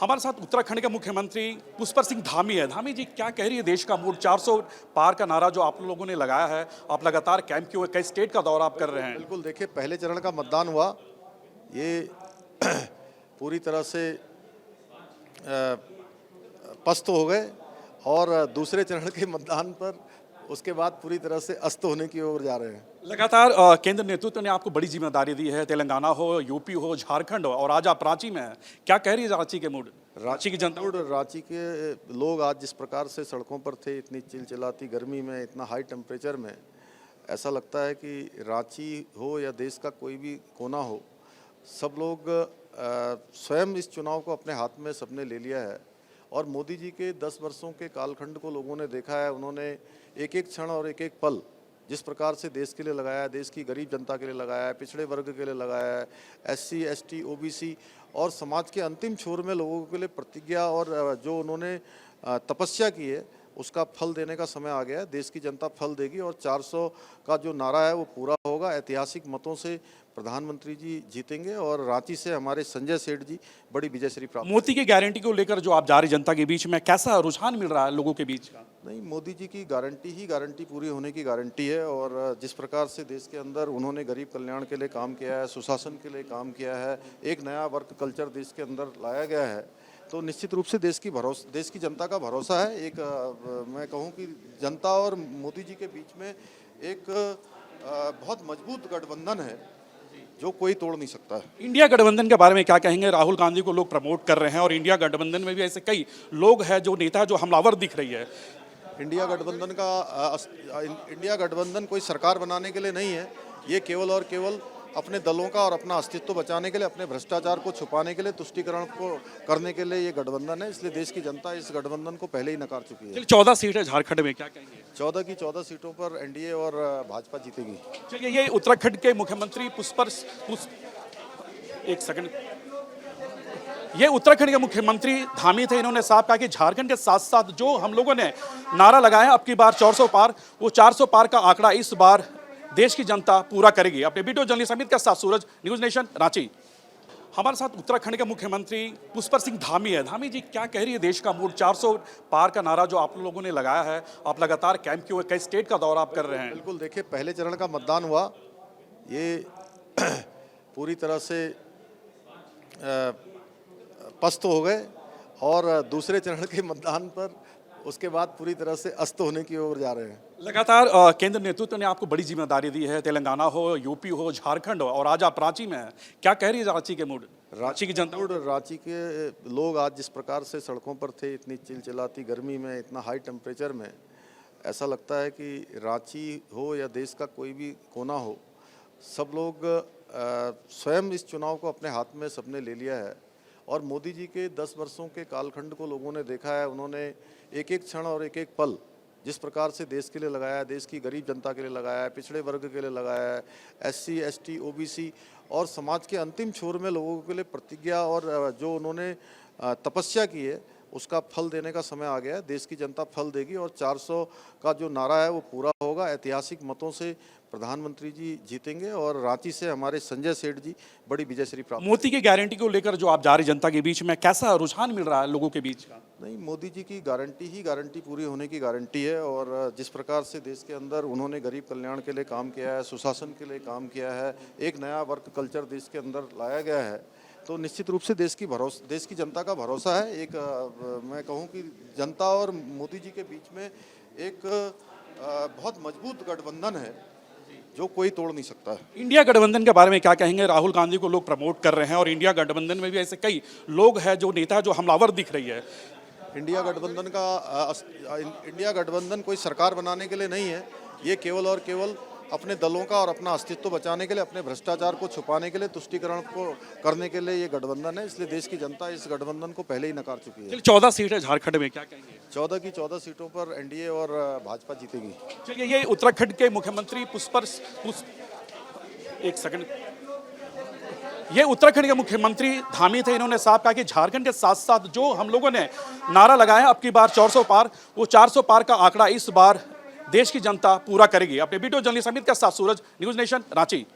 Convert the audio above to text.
हमारे साथ उत्तराखंड के मुख्यमंत्री पुष्कर सिंह धामी है। धामी जी, क्या कह रही है देश का मूड? 400 पार का नारा जो आप लोगों ने लगाया है, आप लगातार कैंप किए हुए कई स्टेट का दौरा आप कर रहे हैं। बिल्कुल, देखिए पहले चरण का मतदान हुआ, ये पूरी तरह से पस्त हो गए और दूसरे चरण के मतदान पर उसके बाद पूरी तरह से अस्त होने की ओर जा रहे हैं। लगातार केंद्र नेतृत्व ने आपको बड़ी जिम्मेदारी दी है, तेलंगाना हो, यूपी हो, झारखंड हो, और आज आप रांची में हैं। क्या कह रही है रांची के मूड, रांची की जनता? रांची के लोग आज जिस प्रकार से सड़कों पर थे, इतनी चिलचिलाती गर्मी में, इतना हाई टेम्परेचर में, ऐसा लगता है कि रांची हो या देश का कोई भी कोना हो, सब लोग स्वयं इस चुनाव को अपने हाथ में सबने ले लिया है। और मोदी जी के 10 वर्षों के कालखंड को लोगों ने देखा है। उन्होंने एक एक क्षण और एक एक पल जिस प्रकार से देश के लिए लगाया है, देश की गरीब जनता के लिए लगाया है, पिछड़े वर्ग के लिए लगाया है, SC, ST, OBC और समाज के अंतिम छोर में लोगों के लिए प्रतिज्ञा और जो उन्होंने तपस्या की है, उसका फल देने का समय आ गया है। देश की जनता फल देगी और 400 का जो नारा है वो पूरा होगा। ऐतिहासिक मतों से प्रधानमंत्री जी जीतेंगे और रांची से हमारे संजय सेठ जी बड़ी विजयश्री प्राप्त। मोदी की गारंटी को लेकर जो आप जा रही जनता के बीच में, कैसा रुझान मिल रहा है लोगों के बीच का? नहीं, मोदी जी की गारंटी ही गारंटी पूरी होने की गारंटी है। और जिस प्रकार से देश के अंदर उन्होंने गरीब कल्याण के लिए काम किया है, सुशासन के लिए काम किया है, एक नया वर्क कल्चर देश के अंदर लाया गया है, तो निश्चित रूप से देश की जनता का भरोसा है। एक मैं कहूँ कि जनता और मोदी जी के बीच में एक बहुत मजबूत गठबंधन है जो कोई तोड़ नहीं सकता है। इंडिया गठबंधन के बारे में क्या कहेंगे? राहुल गांधी को लोग प्रमोट कर रहे हैं और इंडिया गठबंधन में भी ऐसे कई लोग हैं जो नेता जो हमलावर दिख रही है। इंडिया गठबंधन कोई सरकार बनाने के लिए नहीं है। ये केवल और केवल अपने दलों का और अपना अस्तित्व बचाने के लिए, अपने भ्रष्टाचार को छुपाने के लिए, तुष्टीकरण को करने के लिए ये गठबंधन है। इसलिए देश की जनता इस गठबंधन को पहले ही नकार चुकी है। 14 सीट है झारखंड में, क्या कहेंगे? 14 की 14 सीटों पर NDA और भाजपा जीतेगी। चलिए, ये उत्तराखंड के मुख्यमंत्री ये उत्तराखंड के मुख्यमंत्री धामी थे। इन्होंने साफ कहा कि झारखंड के साथ साथ जो हम लोगों ने नारा लगाया अब की बार 400 पार, वो 400 पार का आंकड़ा इस बार देश की जनता पूरा करेगी। अपने वीडियो जर्नलिस्ट अमित के साथ सूरज, न्यूज़ नेशन, रांची। हमारे साथ उत्तराखंड के मुख्यमंत्री पुष्कर सिंह धामी है। धामी जी, क्या कह रही है देश का मूड? 400 पार का नारा जो आप लोगों ने लगाया है, आप लगातार कैंप किए हुए कई स्टेट का दौरा आप कर रहे हैं। बिल्कुल, देखिए पहले चरण का मतदान हुआ, ये पूरी तरह से पस्त हो गए और दूसरे चरण के मतदान पर उसके बाद पूरी तरह से अस्त होने की ओर जा रहे हैं। लगातार केंद्र नेतृत्व ने आपको बड़ी जिम्मेदारी दी है, तेलंगाना हो, यूपी हो, झारखंड हो, और आज आप रांची में हैं। क्या कह रही है रांची के मूड, रांची की जनता? रांची के लोग आज जिस प्रकार से सड़कों पर थे, इतनी चिलचिलाती गर्मी में, इतना हाई टेम्परेचर में, ऐसा लगता है कि रांची हो या देश का कोई भी कोना हो, सब लोग स्वयं इस चुनाव को अपने हाथ में सबने ले लिया है। और मोदी जी के 10 वर्षों के कालखंड को लोगों ने देखा है। उन्होंने एक एक क्षण और एक एक पल जिस प्रकार से देश के लिए लगाया है, देश की गरीब जनता के लिए लगाया है, पिछड़े वर्ग के लिए लगाया है, SC, ST, OBC और समाज के अंतिम छोर में लोगों के लिए प्रतिज्ञा और जो उन्होंने तपस्या की है, उसका फल देने का समय आ गया है। देश की जनता फल देगी और 400 का जो नारा है वो पूरा होगा। ऐतिहासिक मतों से प्रधानमंत्री जी जीतेंगे और रांची से हमारे संजय सेठ जी बड़ी विजयश्री प्राप्त। मोदी की गारंटी को लेकर जो आप जा रही जनता के बीच में, कैसा रुझान मिल रहा है लोगों के बीच का? नहीं, मोदी जी की गारंटी ही गारंटी पूरी होने की गारंटी है। और जिस प्रकार से देश के अंदर उन्होंने गरीब कल्याण के लिए काम किया है, सुशासन के लिए काम किया है, एक नया वर्क कल्चर देश के अंदर लाया गया है, तो निश्चित रूप से देश की जनता का भरोसा है। एक मैं कहूँ कि जनता और मोदी जी के बीच में एक बहुत मजबूत गठबंधन है जो कोई तोड़ नहीं सकता है। इंडिया गठबंधन के बारे में क्या कहेंगे? राहुल गांधी को लोग प्रमोट कर रहे हैं और इंडिया गठबंधन में भी ऐसे कई लोग हैं जो नेता जो हमलावर दिख रही है। इंडिया गठबंधन कोई सरकार बनाने के लिए नहीं है। ये केवल और केवल अपने दलों का और अपना अस्तित्व बचाने के लिए, अपने भ्रष्टाचार को छुपाने के लिए, तुष्टीकरण को करने के लिए ये गठबंधन है। इसलिए देश की जनता इस गठबंधन को पहले ही नकार चुकी है। 14 सीट है झारखंड में, क्या कहेंगे? 14 की 14 सीटों पर NDA और भाजपा जीतेगी। चलिए, ये उत्तराखंड के मुख्यमंत्री ये उत्तराखंड के मुख्यमंत्री धामी थे। इन्होंने साफ कहा कि झारखंड के साथ साथ जो हम लोगों ने नारा लगाया अब की बार 400 पार, वो 400 पार का आंकड़ा इस बार देश की जनता पूरा करेगी। अपने वीडियो जर्नलिस्ट अमित के साथ सूरज, न्यूज़ नेशन, रांची।